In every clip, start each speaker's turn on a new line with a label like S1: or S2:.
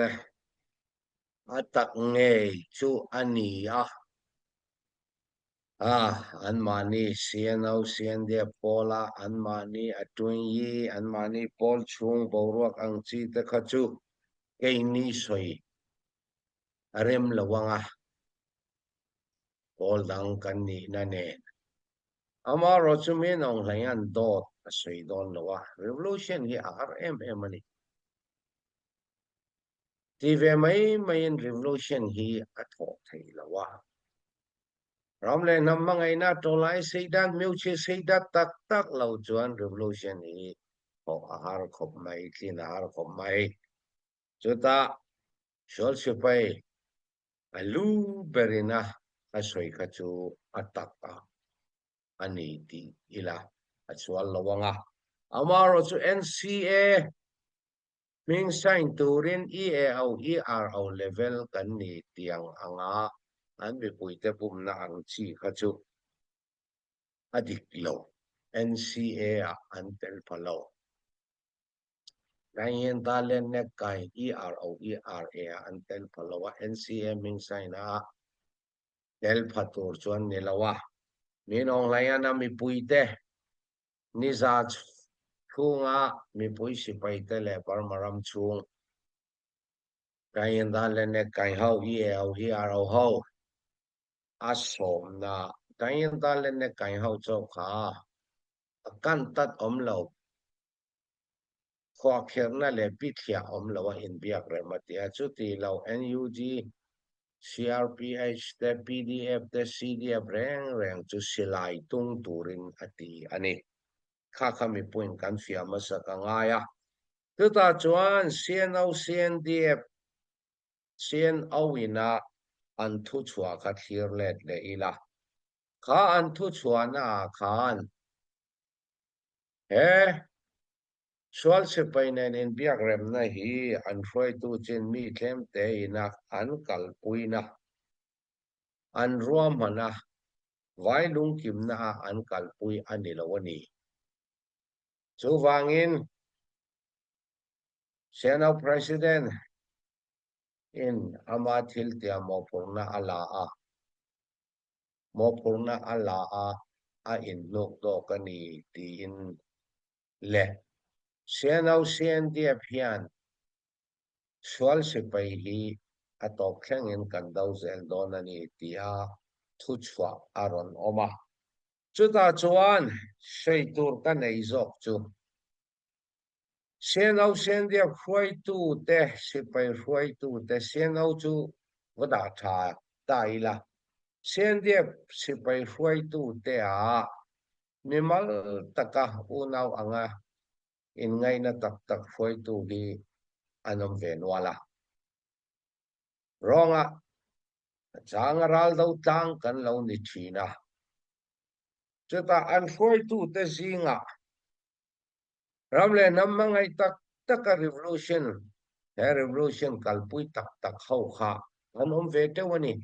S1: le atak nge chu ani an mani sianau sian de pola an mani atun yi an mani pol chung boruak ang chi te khachu ke ni soi arem lawanga pol dang kan ni na ne amaro chu me nong layan dot asoi don lawa revolution hi rmm ani ti ve mai in revolution hi atho thei lawa ramle namangai na tolai seidan miuche seidat tak tak lau chuan revolution hi ho ahar khop mai tlin ahar khop mai chuta shol sipai alu berina asoi khachu ataka ani ti ila achwal lawanga amaro chu NCA ming sign turin EAO ERO level kan ni tiang anga an be puite pum na ang chi khachu adik lo NCA an tel phalo kayen dalen ne kai ERO ERA an tel phalo NCA ming sign a tel phatur chuan ni lawa min ong layana mi puite ni za chunga mi pui sipai te le parmaram chung kayen dalen ne kai hau EAO ERO hau asom na kayen dalen ne kai hau chok kha kan tat om lo khwa kherna le pithia om lo in biak re matia chuti lo NUG CRPH te PDF te CDF reng chu silai tung turin ati ani kha khami point kan fia masaka ngaya tuta chuan CNO CNDF CNO ina an thu chua kha thlir let le ila kha an thu chua na khan swal se painen in biak rem na hi an hroi tu chin mi thlem te ina an kal puina an ruam mana vai lung kim na an kal pui ani lawani chu wangin Senate President in amathil tia mopurna ala a in nok do kani ti in le Senau CNDF hian swal sipai hi atop thlengin kan dau zel don ani tia thu chwa aron oma chuta chuan seitur kan ei zok chu Senau CNDF hruai tu te sipai hruai tu te Senau chu wada tha taila CNDF sipai hruai tu te mimal taka unaw anga in ngay na tak hruai tu hi anom venwala ronga changaral dau tang kan lo ni thina chuta an hruai tu te zinga ramle namangai tak revolution revolution kalpui tak hau kha anom ve te wani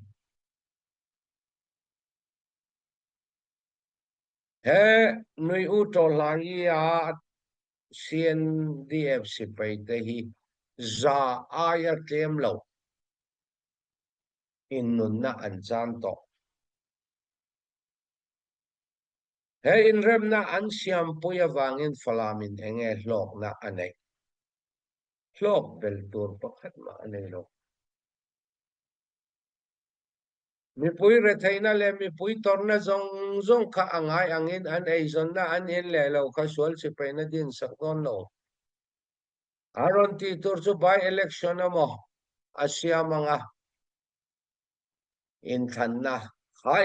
S1: nui u to lai CNDF sipai te hi za aya tlem lo in nun na an chan to in rem na an siam puya wangin falamin enge hlok na anei hlok bel tur pakhat ma anei lo mi pui re thaina le mi pui torna zong kha angai angin an ei zon na an in le lo kha swal sipai na din sak don lo aron ti tur chu by election amo asia manga in thanna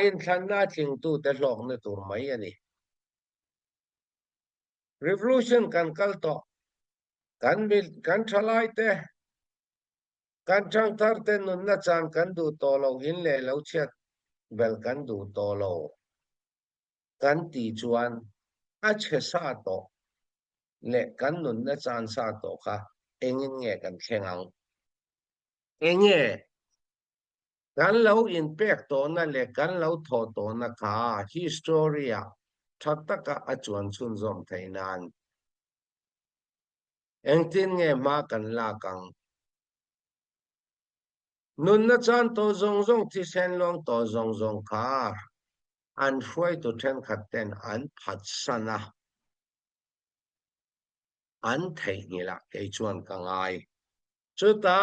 S1: in thanna thing tu te hlok na tur mai ani revolution kan kalto kan thalai te kan chang tar te nun na chan kan du to lo in le lo chet bel kan du to lo kan ti chuan a che sa to le kan nun na chan sa to kha engin nge kan thengang enge kan lo impact to na le kan lo tho to na kha historia thataka achuan chun zom thainan engtin nge ma kan la kang นุนนะจานโตจงจงที่เซนลองโตจงจงคาอันช่วยตัวเทนขัดเต็นอันผัดสนะอันเทนี่ละไอชวนกังไงจุดตา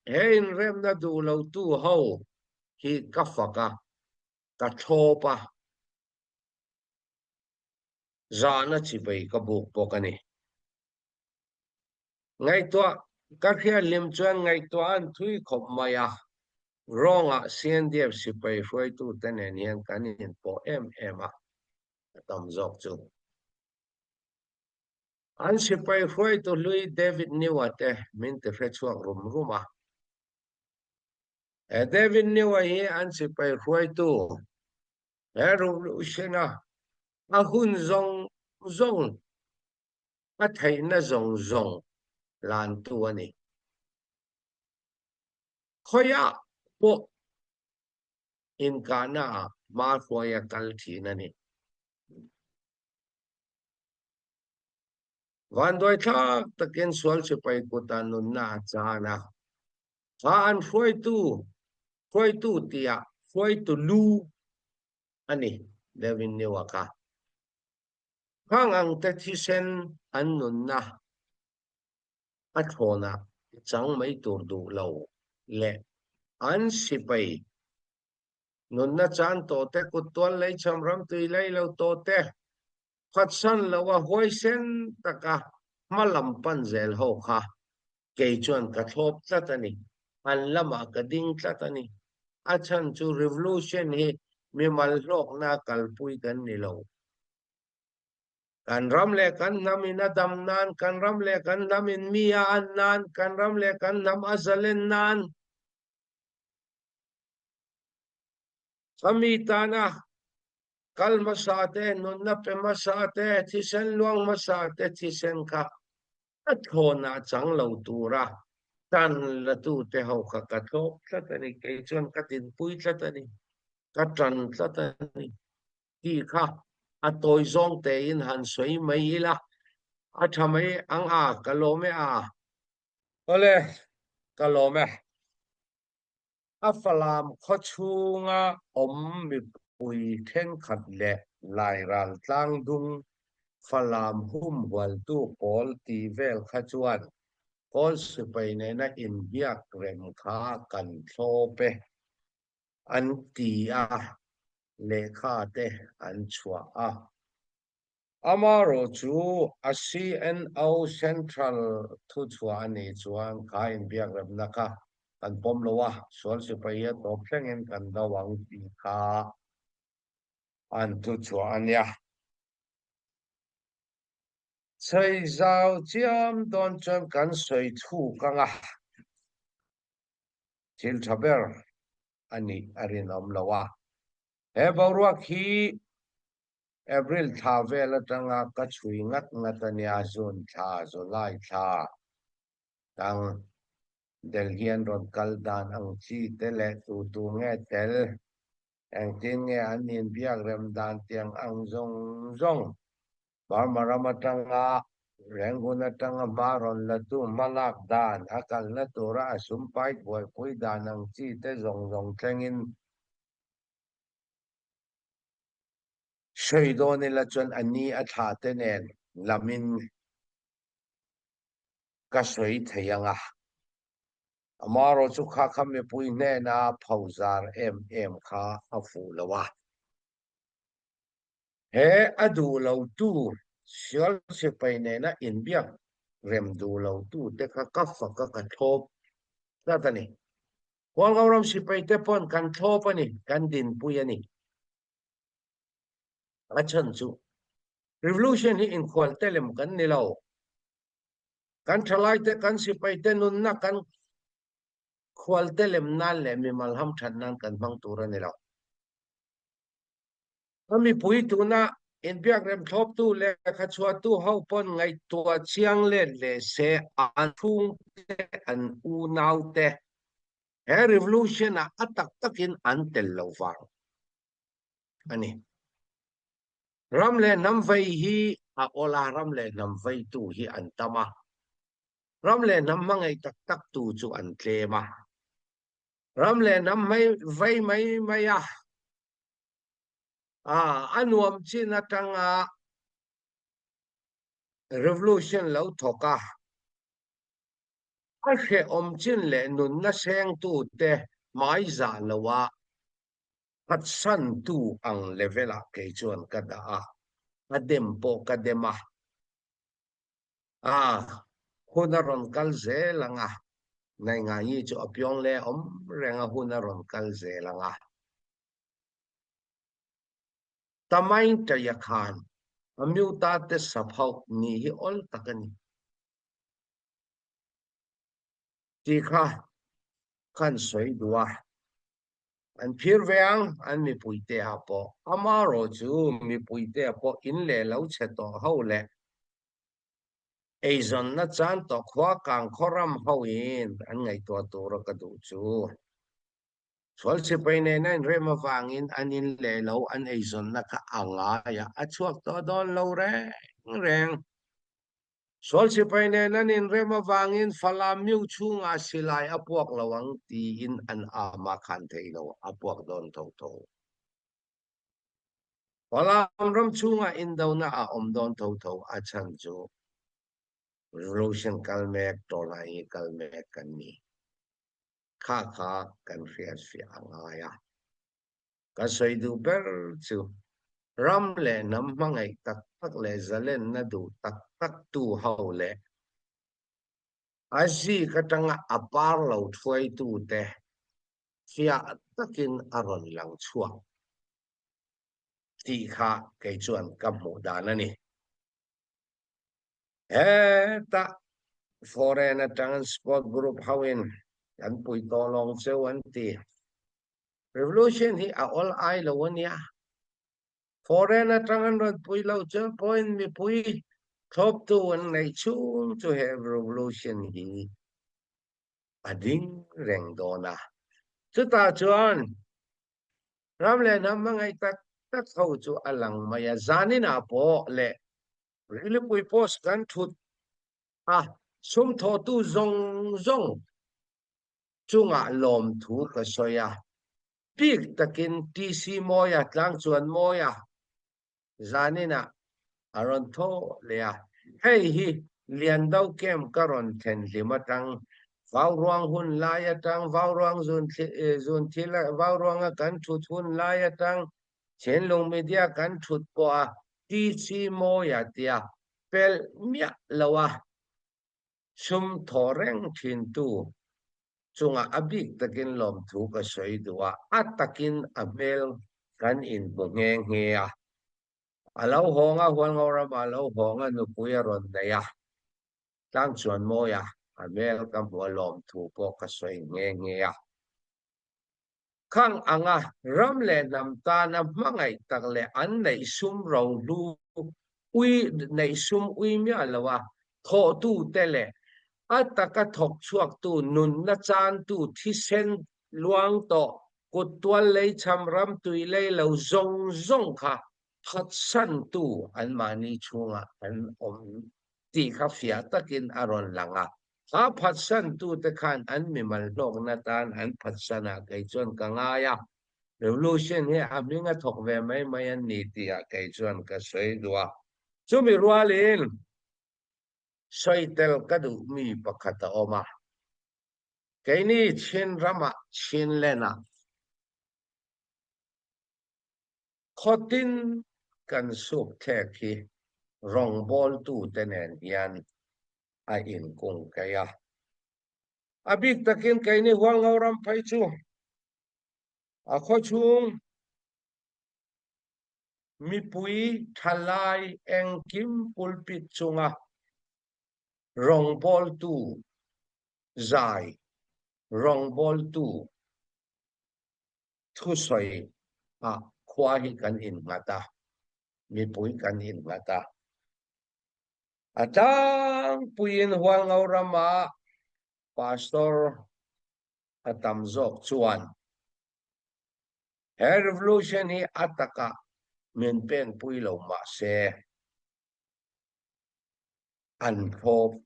S1: เห็นเริ่มนะดูเราตู้เฮาฮีกัฟกะกะโชปะจานะจิไปกบุกปกันนี่ไงตัวก็แค่ลิมจวนไงตัวอันทุยขบมายาร้องอ่ะเสียนเดียบสิไปช่วยตู้แต่เนี่ยนี่กันนี่พอเอ็มอ่ะต้องจอกจูอันสิไปช่วยตู้ลุยเดวิดนิวเตมินเตเฟช่วงรุมอ่ะเดวิดนิวอันสิไปช่วยตู้รุมลุชนะอาหุ่นจงอาไทยน่ะจงลานตัวนี่ขอยะพวกอินกาน่ามาฟอยกัลทีนั่นนี่วันโดยถ้าตะเกียนสวลสิไปกุตานุนนาจานะถ้าอันช่วยตู้เตียช่วยตู้ลูอันนี้เดวินเนวกะข้างอังแต่ที่เซนอันนุนนะอัทโหนะจังไม่ตัวดูเราและอันสิไปนุนนะจานโตแต่กุตวันเลยชำรำตุยเลยเราโตแต่พัดสันแล้วว่าห้วยเส้นตะกะมาลำปันเซลโฮค่ะเกยจวนกระทบตะตะนี่อันละมากระดิ่งตะตะนี่อาชันจู revolution เฮมีมัลโลกนากัลปุยกันนี่เรากันรำเลกันนำอินาดำนานกันรำเลกันนำอินมียาอันนานกันรำเลกันนำอัซเลนนานสามีตานะกัลมาสาเตนุนนับเป็นมาสาเตที่เซนลวงมาสาเตที่เซนค่ะอัทโหนาจังเหล่าตูระตันละตูเตหอกกะทบตะตะนี่เกยจวนกะตินปุยตะตะนี่กะจันตะตะนี่ที่ค่ะอะตอยซองเตอินหันสวยไม่ละอะทำไมอังอากะโลไม่ก็เลยกะโลไม่อะฝรามขอชูงาอมมีปุยเท่งขัดแหละลายรัลตังดุงฝรามหุ่มหัวตู้ปอลตีเวลขจวนปอลสิไปในนะอินเบียกเรมคากันโซเปอันตีเลขาเตอันชัวอามาโรจูอาซีเอ็นเอาเซ็นทรัลทุชัวอันนี้ชวนขายอินเบียกเรมนะคะกันปมโลวะส่วนสิไปยัดตบเพ่งเงินกันระวังตีขาอันทุชัวอันเนี้ยใช้เจ้าเจียมโดนจนกันสวยถูกกันทิลทับเบอร์อันนี้อารินอมโลวะเฮบรัวคีเอพริลทาเวลตังกัช่วยงัดตันยาซุนทาซุไลทาตังเดลเฮียนรอนกัลดานอังชีเตเลตูเงเตลแองจิงเงอันนินเบียกเรมดานเตียงอังจงบาร์มารามตังแรงกุนตังมารอนละตูมาลักดานอากัลละตูระสุมไปบวยปุยดานังชีเตจงเทงินช่วยโดนละจนอันนี้อัฐาเตเนนลามินก็สวยเทียงมารอจุกข้าคำไม่ปุยแน่นาพาวซาร์เอ็มข้าอฟูละวะเฮอดูเราตู้เสียสิไปแน่นะอินเบียเร็มดูเราตู้เด็กก็ฝักก็กระทบนั่นตานี่วันเราสิไปเตปอนกันทบนี่กันดินปุยนี่อาชันจู revolution ที่อินควอลเตเลมกันนี่เรากันทลายเตกันสิไปเตนุนนักกันควอลเตเลมนั่นแหละมีมัลฮัมชันนั่นกันบังตัวนี่เราถ้ามีปุยตัวน่ะอินเบียกเร็มทบตู้เล็กขชัวตู้เฮาปนไงตัวเชียงเล่เลเสอันทุ่งเตอันอูนาวเตเฮ revolution อัตักตักินอันเตลลฟังอันนี้รำเลน้ำไฟฮีโอลารำเลน้ำไฟตู้ฮีอันตมารำเลน้ำมังไอตักตูจูอันเทมา ram le nam mai vai mai maya anuam chin atanga revolution lo thoka a khe om chin le nun na seng tu te mai za lawa pat san tu ang levela ke chuan kada adem po kadema hunaron kal zelanga nai nga yi chu apyong le om renga hunaron kal zelanga tamai ta yakhan amyu ta te saphau ni hi ol takani ti kha kan soi duwa an phir veang an mi puite apo amaro chu mi puite apo in le lo che to ho le eizon na chan to khwa kang khoram ho in an ngai to to ra ka du chu sol se paine na rema wangin anin le lo an eizon na ka anga ya achuak to don lo reng sol se paine na nin rema wangin fala miu chunga silai apuak lawang ti in an ama khan thei lo apuak don tho tho fala ram chunga in do na om don tho tho a chan chu revolution kalmek tolai kalmek kan ni kha kan fia angaya ka soi du ber chu ram le nam mangai tak le zalen na du tak tu hau le asi katanga apar lo thoi tu te fia takin aron lang chuang ti kha ke chuan kam mu da na ni ta foreign transport group hawin kan pui to long cheu an ti revolution hi a all ai lo wania foreign atrangan rod pui lo cheu point mi pui thop tu an nei chung to have revolution hi ading reng dona chu ta chuan ram le nam mangai tak ho chu alang maya zanina po le really pui post kan thut sum tho tu zong chunga lom thu ka soya pik takin tc moya tlang chuan moya zanina aron tho lea hei hi lian dau kem karon then limatang vau ruang hun laya tang vau ruang zun thila vau ruang kan thut hun laya tang chen long media kan thut po tc moya tia pel mia lawa sum thoreng thin tu chunga abik takin lom thu ka soi duwa atakin abel kan in bungeng he alo honga huan ngora alo honga nu puya ron da ya tang chuan mo ya abel kam bo lom thu po ka soi nge ya khang anga ramle nam ta na mangai takle an nei sum ro lu ui nei sum ui mi alawa tho tu tele ataka thok chuak tu nun na chan tu thi sen luang to kutwal lei cham ram tui lei lo zong kha phat san tu an mani chunga an om ti kha fia takin aron langa phat san tu te khan an mi mal lok na tan an phat sana kai chon ka nga ya revolution he aminga thok ve mai an ni ti a kai chon ka sei duwa chumi rualin soitel kadu mi pakhata oma kaini chin rama chin lena khotin kan suk thekhi rong bol tu tenen yan a in kung kaya abik takin kaini huang ngauram phai chu a kho chung mi pui thalai engkim pulpit chunga rong bol tu zai rong bol tu thu soi khwa hi kan in mata mi pui kan in mata atang puin huang aurama pastor atam zok chuan he revolution hi ataka men pen pui lo ma se an phop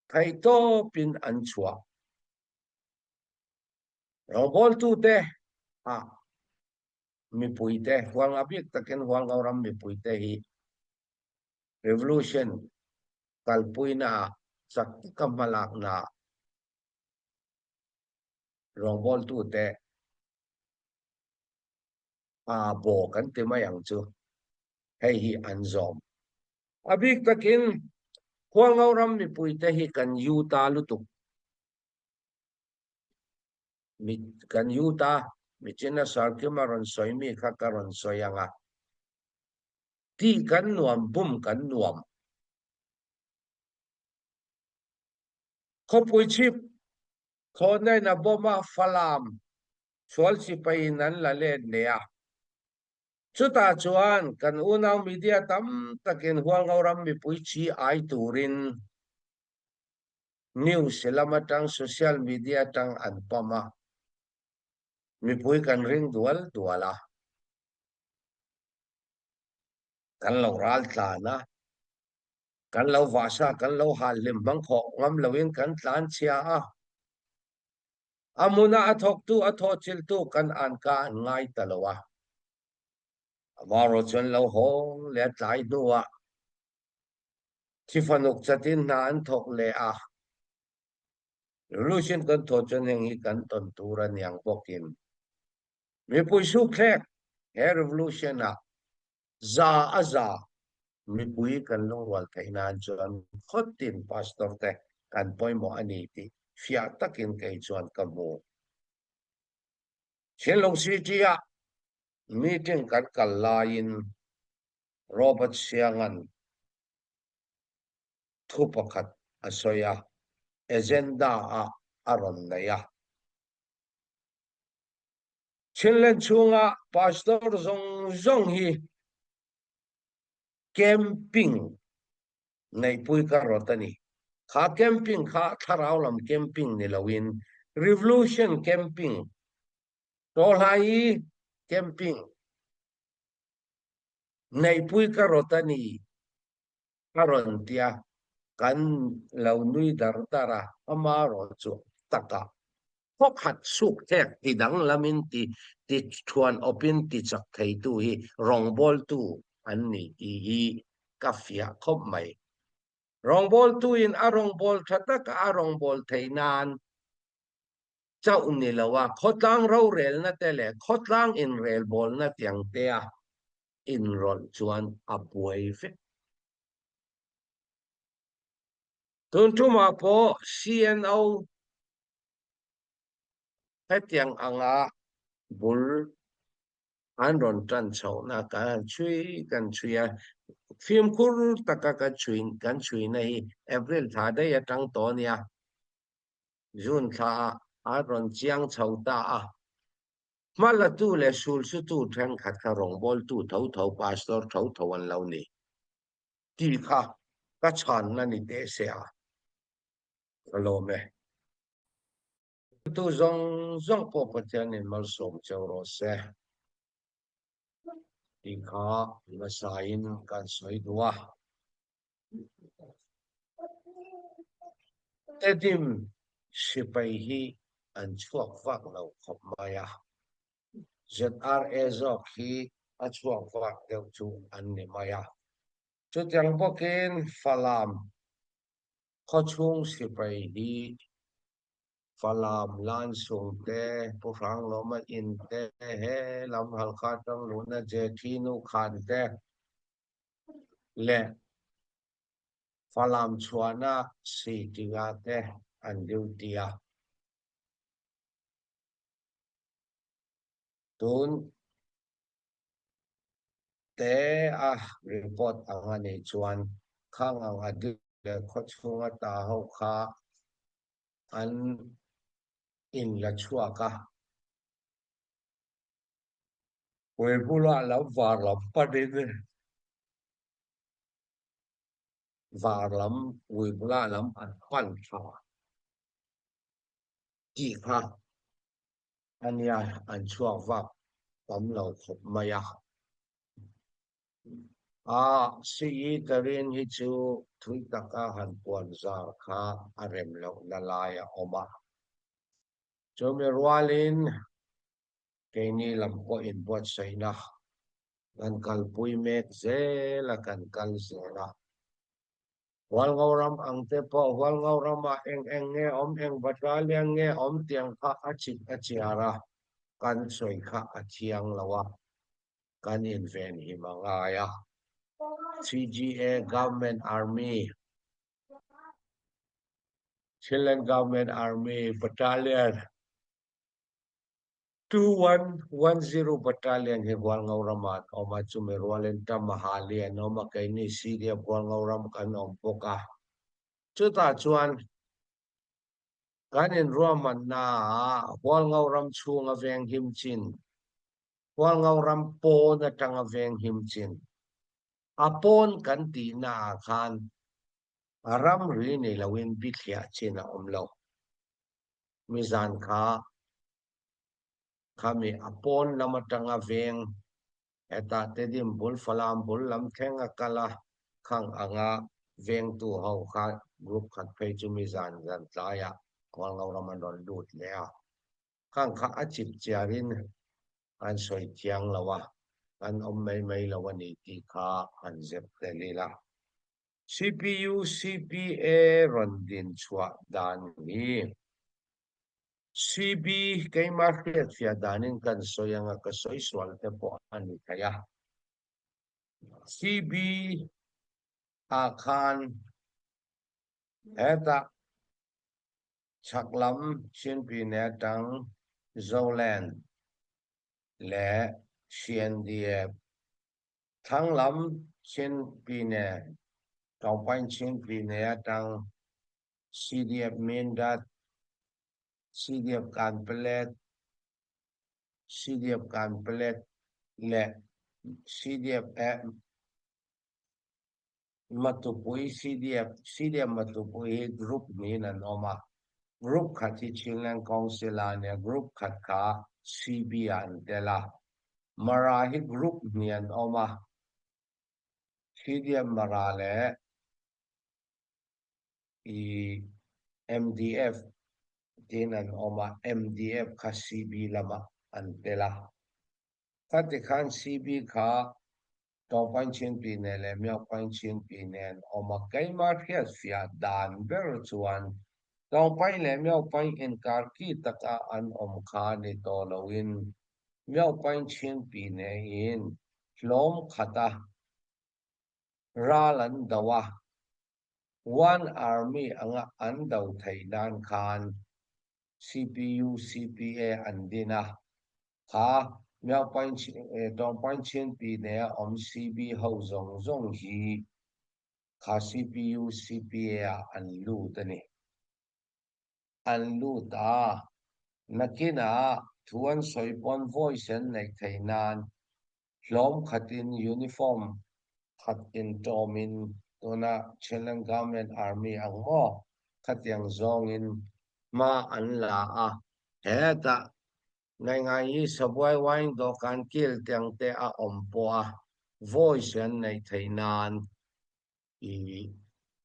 S1: ไทโตปินอันชัวเราบอลตูเตมีปุยเตหวังอภิกตะเกนหวังเอารำมีปุยเตฮี revolution กัลปุยนาสักกำมลักนาเราบอลตูเตบอกกันเต็มอย่างจูให้ฮีอันซอมอภิกตะเกนหวังเอารำมีปุยเตฮีกันยูตาลุตุกมีกันยูตามีเจนสารคิมารันสอยมีข้าการันสอยยังที่กันนวมบุ้มกันนวมเขาปุยชิบคนในนับมาฟลามชวลสิไปนั้นละเล่นเนี่ยชุดตาชวนกันอุณามีเดียตั้มตะเกินห่วงเอารำมีปุยชีไอตูรินนิวส์ละมาตั้งโซเชียลมีเดียตั้งอันปะมามีปุยกันริงดัวละกันเรารัลตานะกันเราวาสากันเราหาลิมบังของงำเราเองกันตานเชียอามุนาอทกตูอทอจิลตูกันอ่านกาง่ายตลอดมารจนเราหงเลียใจนัวที่ฟนุกจะตินนานทกเลรู้ชินกันทอจนยังอีกันตนตูรันยังบอกกินมีปุยสุขแขกเฮรีวลูชันซามีปุยกันลงวัลไทยนานจนขดตินพาสตอร์เตกันปอยหมออันนี้ที่ฟิอาตักินไกจวนกับโมเช่นลงซีจีมีถึงกันกัลลายินโรเบิร์ตเซียงันทุปขัดอสอยเอเจนดาอารอนเนียเช่นเล่นช่วงพาสตอร์ซงฮีแคมปิ้งในปุยการรถนี้ข้าแคมปิ้งข้าทาราวลำแคมปิ้งในลาวิน revolution แคมปิ้งโตไลแคมปิ้งในปุยการรถนี้อารอนเตียกันเหล่านุยดาร์ตาระอามารอจูตะกะพบหัดสุกแทกที่ดังละมินที่ชวนอปินที่จักไทยตูฮีรองบอลตูอันนี้ฮีกาเฟียคบไม่รองบอลตูอินอารองบอลชัดตะกะอารองบอลไทยนานเจ้าอุนิละว่าขดล้างเราเรลนะแต่แหละขดล้างอินเรลบอลนะเตียงเตียอินรอนชวนอับวยฟิตุนทุมาโป CNO ให้เตียงอ่างบุลอันรอนจันเฉานะกันช่วยกันช่วยฟิล์มคูร์ตะกะกันช่วยในเอเวอร์ท่าได้ยังตั้งตัวเนี่ยจุนท่าอันรอนเจียงเฉาตามาละตู้เลสูลสุตู้แทงขัดขรองบอลตู้เท่าพาสตอร์เท่าวันเหล่านี้ที่ข้าก็ฉันนั่นนี่เดเสียก็โลเมตู้ซงปกตินี่มาสมเจ้าโรเซที่ข้ามาสายนกันสวยดัวแต่ดิมสิไปฮีอันชั่วฟักเราขบมายาZRA จอกฮีอันชั่วฟักเดียวจูอันนี้มายาจุดยังพวกเกณฑ์ฟลามข้อช่วงสิไปฮีฟลามลานส่งเตะผู้ฟังลมาอินเตะเฮลำหัลคาตังลุนเจทีนุขันเตะและฟลามชวนาสีติกาเตะอันดิวเตียตุนเตะรีพอร์ตอังนี้ชวนข้างอังอดีตข้อช่วงตาเขาขาอันอินละชัวกะเวบุลาแล้ววาร์ลำประเด็นวาร์ลำเวบุลาลำอันปั้นชาจีค่ะอันนี้อันชัวว่าผมเราขบมายาสีตะเรียนฮิจูท ทุยตะกาหันปวนซาคาอารมlo la laya oma Jomirwalin kay ni lam ko in buat sa ina kan kalpuy mek zela kan kalzela wal ngawram ang tepo wal ngawram eng nge om eng batalyan nge om tiang ka achik achiara kan soy ka achiang lawa kan inven himangaya CGA government army Chilean government army battalion 2110 battalion he wal ngawramat oma Jomirwalin tamahalian oma kay ni Syria wal ngawram kan om poka chuta chuan kanin ruaman na wal ngawram chunga veng himchin wal ngawram po na tanga veng himchin apon kan ti na khan aram rini lawin bithia china omlo mizan kha kami apon namatanga veng eta tedim bul falam bul lam thenga kala khang anga veng tu hau kha group khat phei chu mizan zan tlaya wal ngawram andon lut lea khang kha achip chiarin an soi tiang lawa an om mai lawani ti kha an zep telila CPU CPA rondin chua dan ni CB kay market fia danin kan soyanga ka soy swal te po ani kaya CB akan eta chaklam chin pinetang Zoland le CNDF thanglam chin pine tawpan chin pinetang CDF Mindat CDF Kanpelet CDF Kanpelet le CDF Matupui CDF Matupui group ni nan oma group khati Chilean Council ane group khat ka CB an dela Marahi group ni an oma CDF Marale I MDF dinan oma MDF ka CB lama antela kati khan CB ka tawpan chin pinele miawpan chin pinen oma kay market fia dan ber chuan tawpan le miawpan inkar ki taka an om kha ni tolowin miawpan chin pine in hlom khata ralan dawa one army anga andau thaidan khan CPU CPA andina kha miawpan tawpan chin pine om CB ho zong hi kha CPU CPA anlu tani anlu ta nakina thuan soipon voice an nei thainan hlom khatin uniform khatin tomin tona Chilean government army angmo khatyang zongin ma anla a heta ngai sabwai wain do kan kil tiang te a ompo a voice an nei thainan I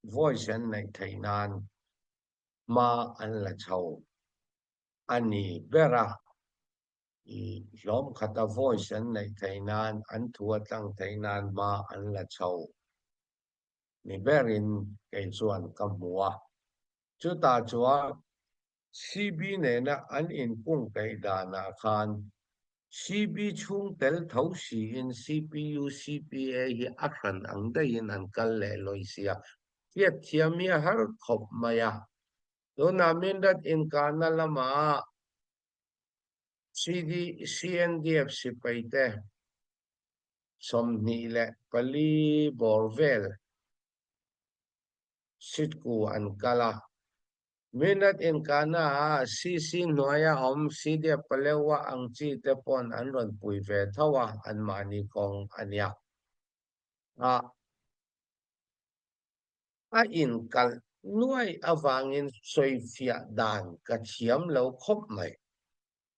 S1: voice an nei thainan ma an la chau ani bera I hlom khata voice an nei thainan an thua tang thainan ma an la chau ni berin kay chuan kamua chuta chua CB ne na an in kung kay dana khan CB chung tel thau si in CPU CPA hi akhan ang dayin an kalle loisia tiat thiamia har khop maya do na mindat in kana lama CNDF sipaite somni le pali borvel sitku an kala minat in kana CC noya om CDF palewa ang chi tepon anron puive thawa an mani kong anya a in kal nuai awangin soifia dan ka thiam lo khop mai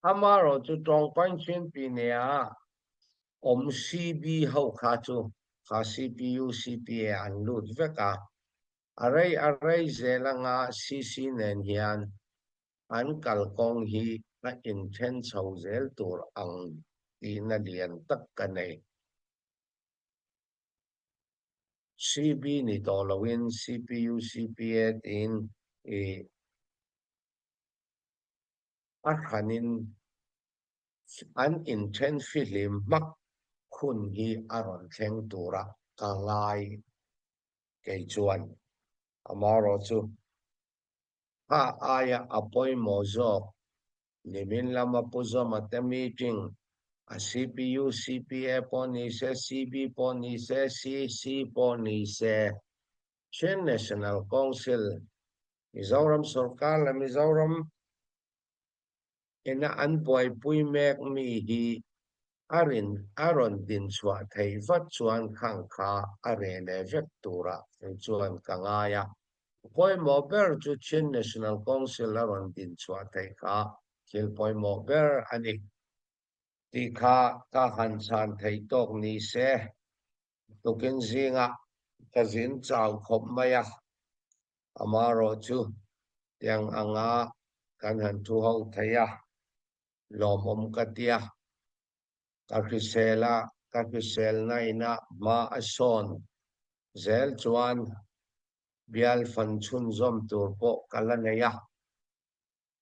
S1: amaro chu tong pan chin pinea om CB ho kha chu kha CPU CPA an lut veka aray zelanga sisi nen hian an kalkawng hi a inten chho zel tur ang tina lian tak kanei CB ni tolawin CPU CPA tin arhanin an inten filim mak khun hi aron thleng tura kangai kei chuan amaro chu ha aya apoi mozok limin lama puzoma te meeting a CPU CPA poni se CB poni se CC poni se Chen National Council Mizoram Sarkar la Mizoram ina an poi pui mek mi hi aron din chwa thei vat chuan khang kha are le vek tura chuan kangaya poi mo ber chu Chen National Council aron din chwa thei kha thil poi mo ber ani ti kha ka han chan thei tok ni se tukin zinga kazin chau khop maya amaro chu yang anga kan han thu ho thaya lomom katia kakisel na ina ma ason zel chuan bial fan chun zom tur po kalanaya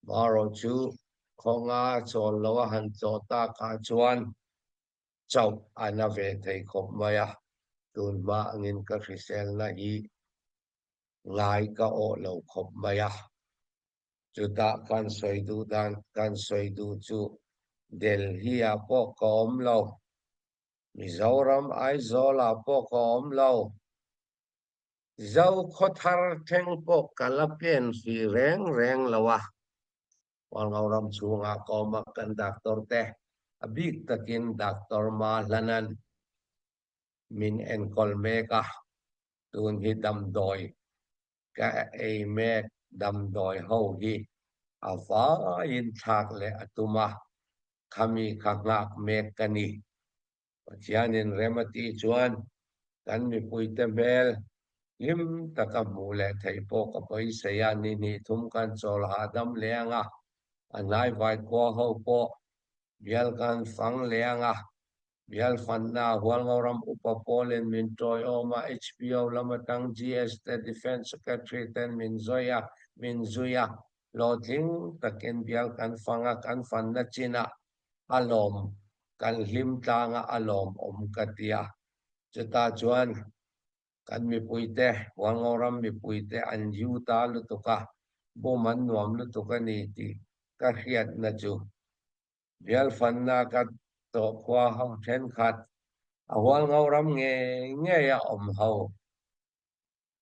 S1: maro chu khonga chol lawa han chota ka chuan chau ana ve thei khop maya tun ma angin kakisel na hi ngai ka o lo khop maya chuta kan soidu dan kan soidu chu Delhi a po kom lo Mizoram Aizola po kom lo zau khothar theng po kalapien fi reng lawa wangauram chunga koma kan doctor te abik takin doctor ma lanan min en kolmeka tun hi dam doi ka ei mek dam doi ho hi afa in thak le atuma khami khangak mek kani chianin remati chuan kan mi puite mel lim takamu le theipo ka paisa ya ni thum kan chol hadam leanga anai vai ko ho po bial kan fang leanga bial fanna hual ngoram upapolen min toy oma HPO lamatang GS the defense secretary ten min zuya loting takin bial kan fanga kan fanna china alom kan lim tanga alom katia cheta chuan kan mi puite wangoram mi puite an yu ta lutuka boman nuam lutuka ni ti ka hiat na chu bial fanna ka to kwa ho then khat awal ngoram nge ya ho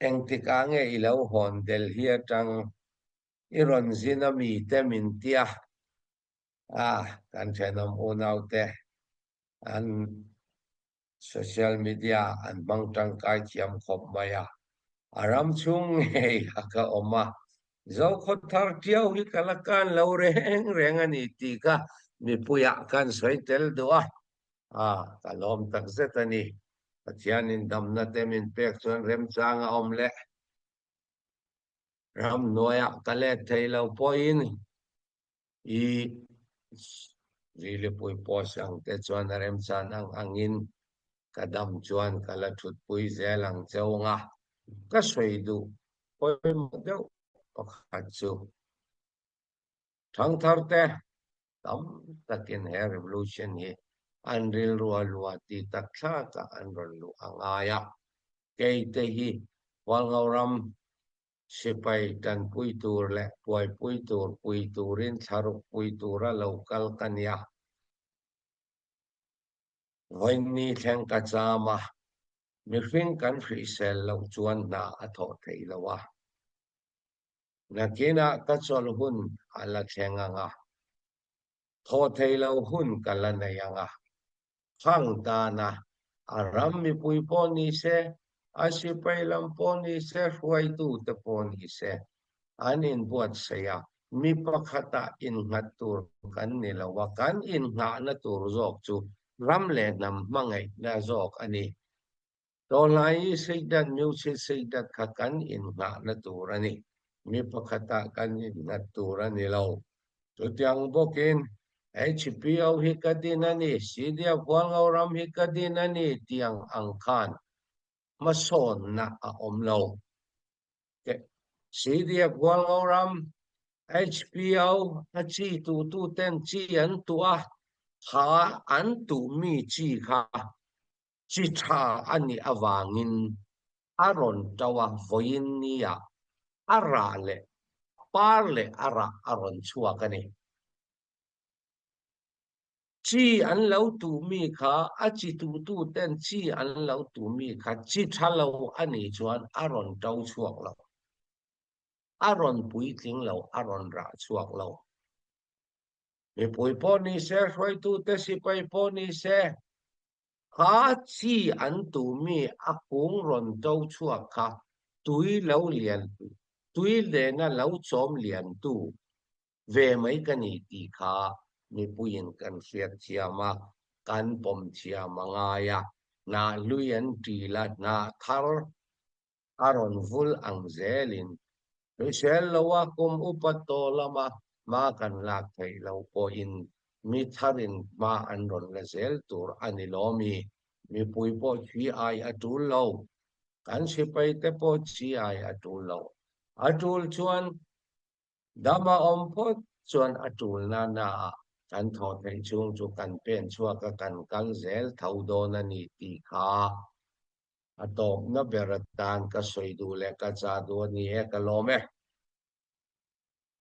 S1: engtika nge ilo hon del hia tang iron zinami te min tia kan chenom unaute an social media an bangtang kai chiam khop maya aram chung hei ka oma zo khothar tiau hi kalakan lo reng ani ti ka mi puya kan soitel doa kalom tak zetani achianin damna temin pek chuan rem changa omle ram noya kale thailo poin I really pui posang te chuan rem chanang angin kadam chuan kala thut pui zelang chonga ka soidu poi modeu pakhat chu thang tharte tam takin he revolution hi anril ruwa ti takha ka anrol lu angaya keite hi walngauram sipai tan pui tur le pui turin tharuk pui tura local kanya voini theng ka chama mi hring kan hri sel lo chuan na atho thei lawa nakina ka chol hun ala thenganga tho thei lo hun kala nayanga phang ta na aram mi pui poni se asipai lam poni se huai tu te poni se anin buat saya mi pakhata in ngatur kan nilawa kan in nga na tur zok chu ram le nam mangai na zok ani tolai seidat miuche seidat khakan in nga na turani mi pakhata kan in na turani lo tutyang bokin HPO hikadinani sidia kwalngauram hikadinani tiang angkan mason na omlo ke sidia kwalngauram HPO achi tu ten chi an tua ha an tu mi chi kha chi tha ani awangin aron tawa voin nia arale parle ara aron chuakani chi an lo tu mi kha achi tu ten chi an lo tu mi kha chi thalo ani chuan aron tau chuak lo aron pui tling lo aron ra chuak lo mi pui po ni se roi tu te si pai po ni se kha chi an tu mi akung ron tau chuak kha tui lo lian tui le na lo chom lian tu ve mai kani ti kha mi puin kan hiat chiama kan pom chiama ngaya na luyan ti la na thar aron vul ang zelin sel lawa kum upato lama ma kan lak thai lo po in mi tharin ma an ron la zel tur ani lomi mi pui po chi ai atul lo kan sipai te po chi ai atul lo atul chuan dama ompot chuan atul na kan thot hai chung chu kan pen chua ka kan zel thau do na ni ti kha atop na beratan ka soidu le ka cha do ni e ka lo me